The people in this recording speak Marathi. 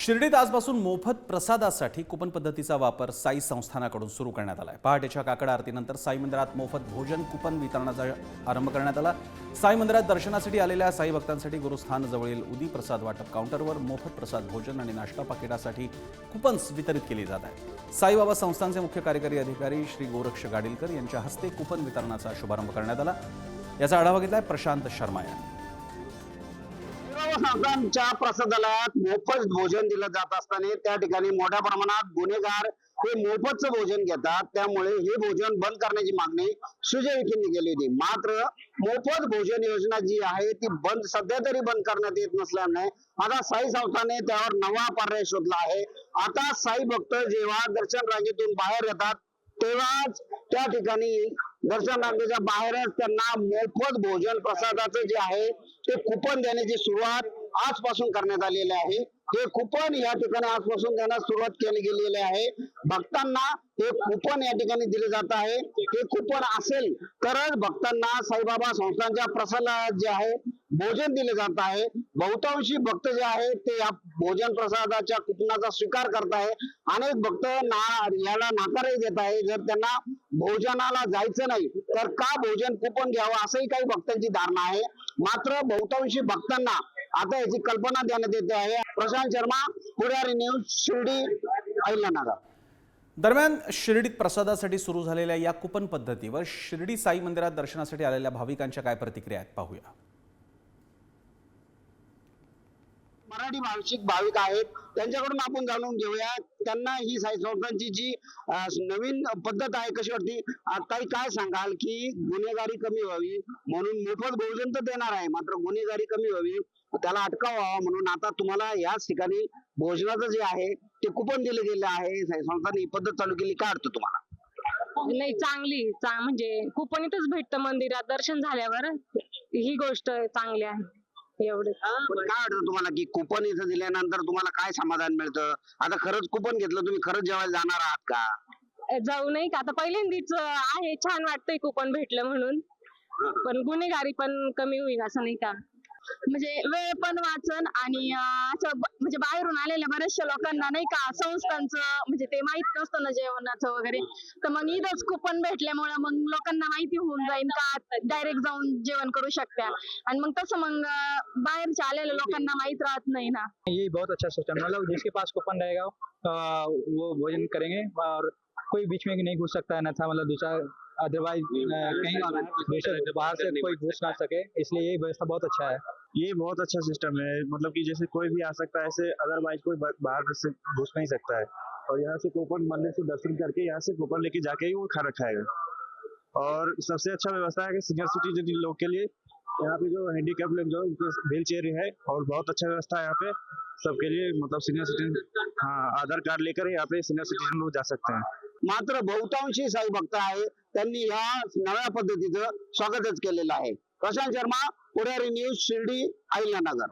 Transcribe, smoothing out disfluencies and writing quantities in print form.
शिर्डीत आजपासून मोफत प्रसादासाठी कुपन पद्धतीचा वापर साई संस्थानाकडून सुरू करण्यात आला आहे। पहाटेच्या काकड आरतीनंतर साई मंदिरात मोफत भोजन कुपन वितरणाचा आरंभ करण्यात आला। साई मंदिरात दर्शनासाठी आलेल्या साई भक्तांसाठी गुरुस्थान जवळील उदी प्रसाद वाटप काउंटरवर मोफत प्रसाद भोजन आणि नाश्ता पाकिटासाठी कुपन्स वितरित केली जात आहेत। साईबाबा संस्थानचे मुख्य कार्यकारी अधिकारी श्री गोरक्ष गाडीलकर यांच्या हस्ते कुपन वितरणाचा शुभारंभ करण्यात आला। याचा आढावा घेतलाय प्रशांत शर्मा यांनी। संस्थांच्या प्रसादालयात मोफत भोजन दिलं जात असताना त्या ठिकाणी मोठ्या प्रमाणात गुन्हेगार हे मोफतचं भोजन घेतात, त्यामुळे हे भोजन बंद करण्याची मागणी सुजय विखेंनी केली होती। मात्र मोफत भोजन योजना जी आहे ती सध्या तरी बंद करण्यात येत नसल्याने आता साई संस्थाने त्यावर नवा पर्याय शोधला आहे। आता साई भक्त जेव्हा दर्शन रांगेतून बाहेर येतात तेव्हाच त्या ठिकाणी दर्शन रांगेच्या बाहेरच त्यांना मोफत भोजन प्रसादाचं जे आहे ते कुपन देण्याची सुरुवात आजपासून करण्यात आलेली आहे। हे कुपन या ठिकाणी आजपासून त्यांना सुरुवात केली गेलेली आहे। भक्तांना हे कुपन या ठिकाणी दिले जात आहे। हे कुपन असेल तरच भक्तांना साईबाबा संस्थांच्या प्रसादालयात जे आहे भोजन दिले जात आहे। बहुतांशी भक्त जे आहे ते या भोजन प्रसादाच्या कुपनाचा स्वीकार करत आहे। अनेक भक्त याला नाकारही देत आहे। जर त्यांना भोजनाला जायचं नाही तर का भोजन कुपन घ्यावं असंही काही भक्तांची धारणा आहे। मात्र बहुतांशी भक्तांना आता याची कल्पना देण्यात येते आहे। प्रशांत शर्मा, पुढारी न्यूज, शिर्डी, अहिल्यानगर। दरम्यान शिर्डीत प्रसादासाठी सुरू झालेल्या या कुपन पद्धतीवर शिर्डी साई मंदिरात दर्शनासाठी आलेल्या भाविकांच्या काय प्रतिक्रिया आहेत पाहूया। मराठी भाविक आहेत त्यांच्याकडून आपण जाणून घेऊया त्यांना ही साई संस्थांची जी नवीन पद्धत आहे कशी वाटते। ताई, काय सांगाल की गुन्हेगारी कमी व्हावी म्हणून मोफत भोजन तर देणार आहे, मात्र गुन्हेगारी कमी व्हावी त्याला अटकाव व्हावा म्हणून आता तुम्हाला याच ठिकाणी भोजनाचं जे आहे ते कुपन दिले गेले आहे। साई संस्थांनी ही पद्धत चालू केली, काय वाटतं तुम्हाला? नाही, चांगली म्हणजे कुपनीतच भेटतं मंदिरात दर्शन झाल्यावर, ही गोष्ट चांगली आहे। एवढे पण काय वाटतं तुम्हाला की कुपन इथं दिल्यानंतर तुम्हाला काय समाधान मिळतं? आता खरंच कुपन घेतलं, तुम्ही खरंच जेवायला जाणार आहात का? जाऊ नाही का, आता पहिल्यांदीच आहे, छान वाटतंय कुपन भेटलं म्हणून। पण गुन्हेगारी पण कमी होईल असं नाही का, म्हणजे वेळ पण वाचन आणि असं म्हणजे बाहेरून आलेल्या बऱ्याचशा लोकांना नाही का संस्थांचं म्हणजे ते माहित नसतं ना जेवणाचं वगैरे, तर मग इथंच कुपन भेटल्यामुळे मग लोकांना माहिती होऊन जाईल का डायरेक्ट जाऊन जेवण करू शकत्या आणि मग तसं मग बाहेरच्या आलेल्या लोकांना माहित राहत नाही ना। ये बहुत अच्छा सिस्टम, मतलब जिसके पास कूपन रहेगा वो भोजन करेंगे और कोई बीच में नहीं घुस सकता है ना था, मतलब दूसरा अदरवाइज कहीं बाहर से कोई घुस ना सके, इसलिए ये व्यवस्था बहुत अच्छा है। ये बहुत अच्छा सिस्टम है, मतलब कि जैसे कोई भी आ सकता है, ऐसे अदरवाइज कोई बाहर से घुस नहीं सकता है। और यहाँ से कूपन मंदिर से दर्शन करके यहाँ से कूपन लेके जाके ही वो खाना खाएगा। और सबसे अच्छा व्यवस्था है कि सीनियर सिटीजन लोग के लिए यहाँ पे जो हैंडीकैप लोग जो व्हील चेयर है, और बहुत अच्छा व्यवस्था है यहाँ पे सबके लिए, मतलब सीनियर सिटीजन आधार कार्ड लेकर यहाँ पे सीनियर सिटीजन लोग जा सकते हैं। मात्र बहुतांशी साई भक्त आहे त्यांनी या नव्या पद्धतीचं स्वागतच केलेलं आहे। प्रशांत शर्मा, पुढारी न्यूज, शिर्डी, अहिल्यानगर।